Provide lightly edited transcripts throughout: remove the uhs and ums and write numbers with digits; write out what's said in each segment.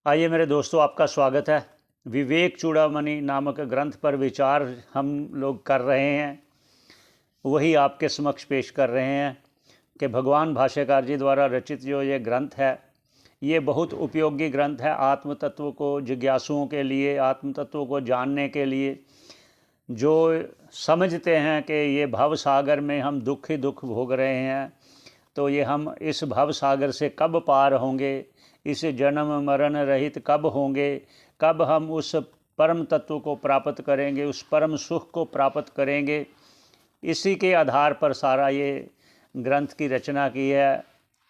आइए मेरे दोस्तों, आपका स्वागत है। विवेक चूड़ामणि नामक ग्रंथ पर विचार हम लोग कर रहे हैं, वही आपके समक्ष पेश कर रहे हैं कि भगवान भाष्यकार जी द्वारा रचित जो ये ग्रंथ है, ये बहुत उपयोगी ग्रंथ है आत्म तत्व को जिज्ञासुओं के लिए, आत्म तत्व को जानने के लिए। जो समझते हैं कि ये भव सागर में हम दुख ही दुख भोग रहे हैं, तो ये हम इस भव सागर से कब पार होंगे, इस जन्म मरण रहित कब होंगे, कब हम उस परम तत्व को प्राप्त करेंगे, उस परम सुख को प्राप्त करेंगे, इसी के आधार पर सारा ये ग्रंथ की रचना की है।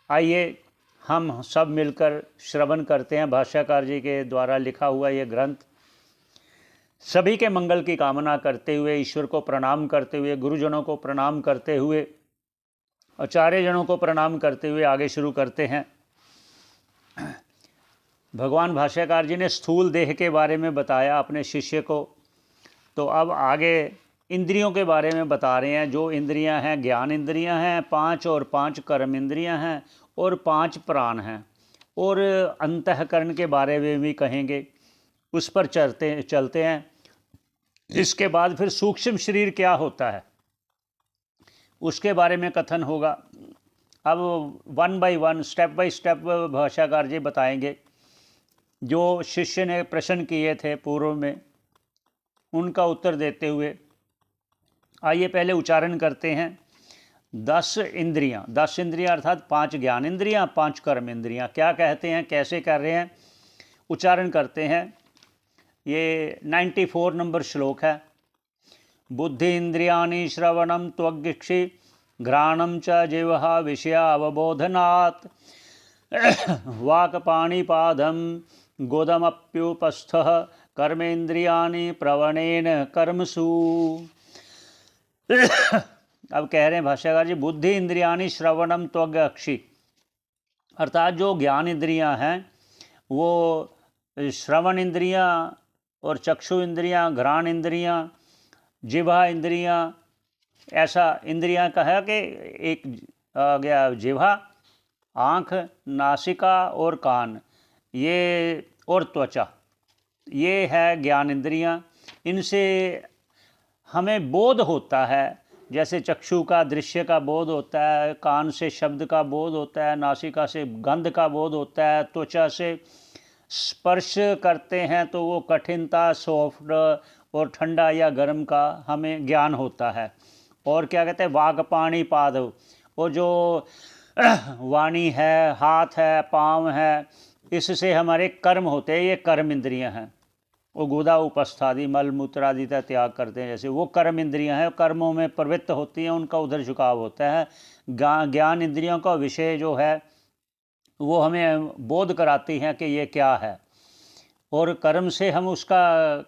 आइए हम सब मिलकर श्रवण करते हैं भाष्यकार जी के द्वारा लिखा हुआ ये ग्रंथ। सभी के मंगल की कामना करते हुए, ईश्वर को प्रणाम करते हुए, गुरुजनों को प्रणाम करते हुए, आचार्यजनों को प्रणाम करते हुए आगे शुरू करते हैं। भगवान भाष्यकार जी ने स्थूल देह के बारे में बताया अपने शिष्य को, तो अब आगे इंद्रियों के बारे में बता रहे हैं। जो इंद्रियां हैं, ज्ञान इंद्रियां हैं 5, और 5 कर्म इंद्रियां हैं, और 5 प्राण हैं, और अंतःकरण के बारे में भी कहेंगे, उस पर चलते हैं। इसके बाद फिर सूक्ष्म शरीर क्या होता है उसके बारे में कथन होगा। अब 1 बाय 1 स्टेप बाय स्टेप भाष्यकार जी बताएंगे। जो शिष्य ने प्रश्न किए थे पूर्व में, उनका उत्तर देते हुए आइए पहले उच्चारण करते हैं। 10 इंद्रियां, 10 इंद्रियां अर्थात 5 ज्ञान इंद्रियां, 5 कर्म इंद्रियां। क्या कहते हैं, कैसे कर रहे हैं, उच्चारण करते हैं। ये 94 नंबर श्लोक है। बुद्धि इंद्रियाणि श्रवणम त्वग्क्षि घ्राणम च जिह्वा विषयावबोधनात् वाक्पाणिपादम गोदमप्युपस्थः कर्मेन्द्रियाणि प्रवणेन कर्मसु। अब कह रहे हैं भाष्यकार जी, बुद्धि इंद्रियाणि श्रवणम त्वग्क्षि, अर्थात जो ज्ञान इंद्रियां हैं वो श्रवण इंद्रियां और चक्षु इंद्रियां, घ्राण इंद्रियां, जिह्वा इंद्रियां, ऐसा इंद्रियां का है कि एक आ गया जिह्वा, आँख, नासिका और कान, ये और त्वचा, ये है ज्ञान इंद्रियां। इनसे हमें बोध होता है, जैसे चक्षु का दृश्य का बोध होता है, कान से शब्द का बोध होता है, नासिका से गंध का बोध होता है, त्वचा से स्पर्श करते हैं तो वो कठिनता, सॉफ्ट और ठंडा या गर्म का हमें ज्ञान होता है। और क्या कहते हैं, वाक्पाणि पाद, वो जो वाणी है, हाथ है, पाँव है, इससे हमारे कर्म होते हैं, ये कर्म इंद्रियां हैं। वो गुदा उपस्थादि मल मूत्र आदि का त्याग करते हैं, जैसे वो कर्म इंद्रियां हैं, कर्मों में प्रवृत्त होती हैं, उनका उधर झुकाव होता है। ज्ञान इंद्रियों का विषय जो है वो हमें बोध कराती हैं कि ये क्या है, और कर्म से हम उसका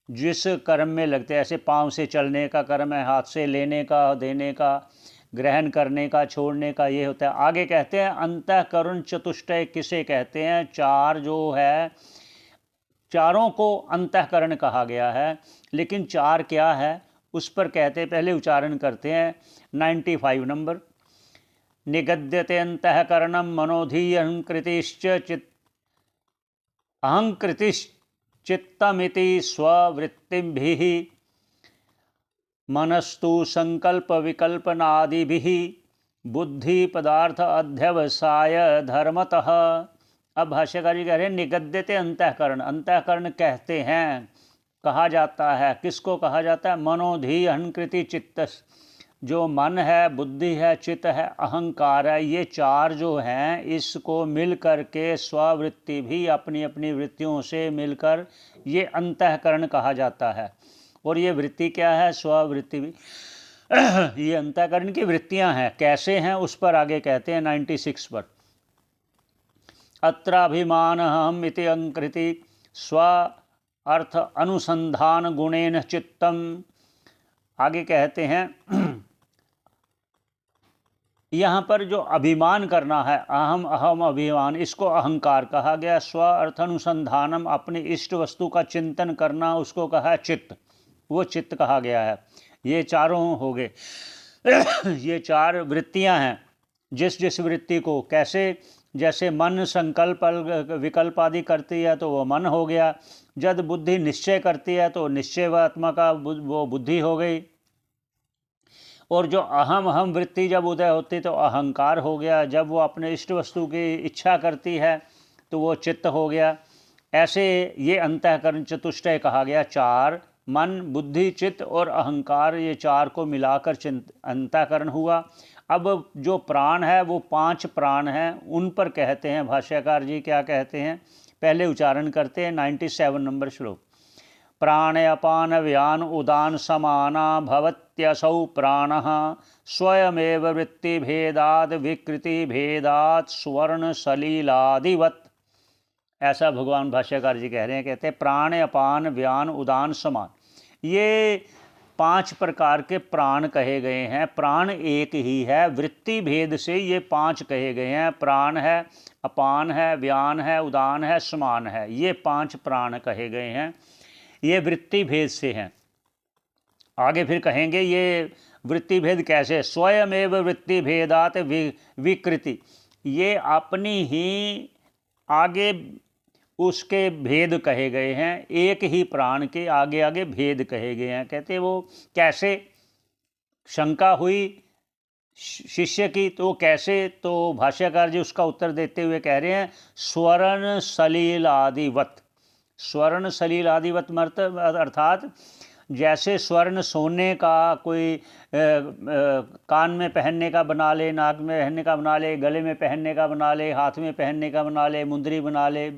जिस कर्म में लगते हैं, ऐसे पाँव से चलने का कर्म है, हाथ से लेने का, देने का, ग्रहण करने का, छोड़ने का, ये होता है। आगे कहते हैं अंतःकरण चतुष्टय किसे कहते हैं, 4 जो है, चारों को अंतःकरण कहा गया है, लेकिन 4 क्या है उस पर कहते हैं, पहले उच्चारण करते हैं 95 नंबर। निगद्यते अंतःकरणम मनोधि अहंकृतिश्चित्तमिति स्ववृत्तिभिः मनस्तु संकल्प विकल्पनादिभिः बुद्धि पदार्थ अध्यवसाय धर्मतः। अब भाष्यकार जी कह रहे हैं निगद्यते अंतःकरण, अंतःकरण कहते हैं, कहा जाता है, किसको कहा जाता है, मनोधि अहंकृति चित्त, जो मन है, बुद्धि है, चित्त है, अहंकार है, ये 4 जो हैं, इसको मिल कर के स्ववृत्ति भी अपनी अपनी वृत्तियों से मिलकर ये अंतःकरण कहा जाता है। और ये वृत्ति क्या है, स्ववृत्ति भी ये अंतःकरण की वृत्तियां हैं। कैसे हैं उस पर आगे कहते हैं 96 पर। अत्राभिमान हम इति अंकृति स्व अर्थ अनुसंधान गुणेन चित्तम। आगे कहते हैं यहाँ पर जो अभिमान करना है, अहम अहम अभिमान, इसको अहंकार कहा गया। स्व अर्थानुसंधानम, अपनी इष्ट वस्तु का चिंतन करना, उसको कहा है चित्त, वो चित्त कहा गया है। ये चारों हो गए ये 4 वृत्तियां हैं। जिस जिस वृत्ति को कैसे, जैसे मन संकल्प विकल्प आदि करती है तो वो मन हो गया। जब बुद्धि निश्चय करती है तो निश्चय व आत्मा का वो बुद्धि हो गई। और जो अहम अहम वृत्ति जब उदय होती तो अहंकार हो गया। जब वो अपने इष्ट वस्तु की इच्छा करती है तो वो चित्त हो गया। ऐसे ये अंतःकरण चतुष्टय कहा गया। चार, मन बुद्धि चित्त और अहंकार, ये चार को मिलाकर अंतःकरण हुआ। अब जो प्राण है वो 5 प्राण हैं, उन पर कहते हैं भाष्यकार जी क्या कहते हैं, पहले उच्चारण करते हैं 97 नंबर श्लोक। प्राण अपान व्यान उदान समाना भवत्यसौ प्राणः स्वयमेव वृत्ति भेदाद विकृति भेदात स्वर्ण सलीलादिवत। ऐसा भगवान भाष्यकार जी कह रहे हैं। कहते हैं प्राण अपान व्यान उदान समान, ये 5 प्रकार के प्राण कहे गए हैं। प्राण एक ही है, वृत्ति भेद से ये 5 कहे गए हैं। प्राण है, अपान है, व्यान है, उदान है, समान है, ये 5 प्राण कहे गए हैं। ये वृत्ति भेद से हैं। आगे फिर कहेंगे ये वृत्ति भेद कैसे, स्वयमेव वृत्ति भेदात विकृति, ये अपनी ही आगे उसके भेद कहे गए हैं। एक ही प्राण के आगे आगे भेद कहे गए हैं। कहते वो कैसे, शंका हुई शिष्य की, तो कैसे, तो भाष्यकार जी उसका उत्तर देते हुए कह रहे हैं स्वर्ण सलील आदिवत। स्वर्ण सलील आदिवत अर्थात जैसे स्वर्ण सोने का कोई कान में पहनने का बना ले, नाक में पहनने का बना ले, गले में पहनने का बना ले, हाथ में पहनने का बना ले, मुंदरी बना ले,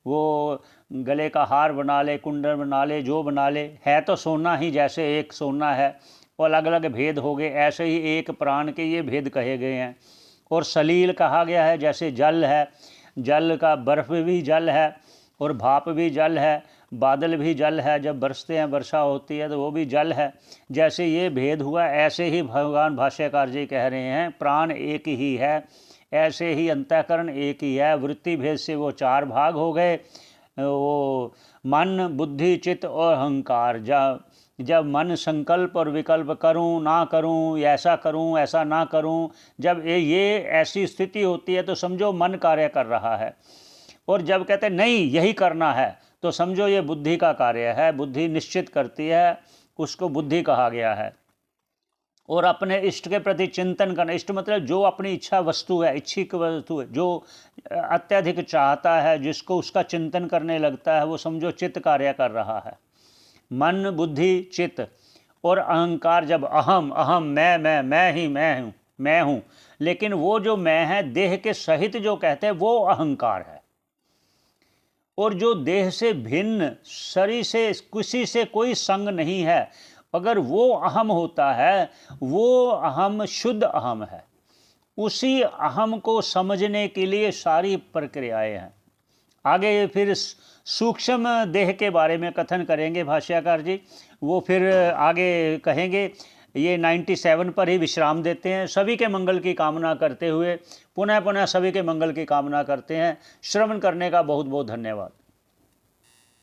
वो गले का हार बना ले, कुंडल बना ले, जो बना ले, है तो सोना ही, जैसे एक सोना है और अलग अलग भेद हो गए, ऐसे ही एक प्राण के ये भेद कहे गए हैं। और सलील कहा गया है, जैसे जल है, जल का बर्फ़ भी जल है और भाप भी जल है, बादल भी जल है, जब बरसते हैं वर्षा होती है तो वो भी जल है। जैसे ये भेद हुआ ऐसे ही भगवान भाष्यकार जी कह रहे हैं प्राण एक ही है, ऐसे ही अंतःकरण एक ही है। वृत्ति भेद से वो 4 भाग हो गए, वो मन बुद्धि चित्त और अहंकार। जब मन संकल्प और विकल्प करूं ना करूं, ऐसा करूं ऐसा ना करूं, जब ये ऐसी स्थिति होती है तो समझो मन कार्य कर रहा है। और जब कहते हैं नहीं यही करना है तो समझो ये बुद्धि का कार्य है, बुद्धि निश्चित करती है, उसको बुद्धि कहा गया है। और अपने इष्ट के प्रति चिंतन करना, इष्ट मतलब जो अपनी इच्छा वस्तु है, इच्छिक वस्तु है, जो अत्यधिक चाहता है, जिसको उसका चिंतन करने लगता है, वो समझो चित्त कार्य कर रहा है। मन बुद्धि चित्त और अहंकार, जब अहम अहम मैं ही मैं हूँ, लेकिन वो जो मैं है देह के सहित जो कहते हैं वो अहंकार है। और जो देह से भिन्न, शरीर से किसी से कोई संग नहीं है, अगर वो अहम होता है, वो अहम शुद्ध अहम है। उसी अहम को समझने के लिए सारी प्रक्रियाएं हैं। आगे फिर सूक्ष्म देह के बारे में कथन करेंगे भाष्यकार जी, वो फिर आगे कहेंगे। ये 97 पर ही विश्राम देते हैं। सभी के मंगल की कामना करते हुए पुनः पुनः सभी के मंगल की कामना करते हैं। श्रवण करने का बहुत बहुत धन्यवाद।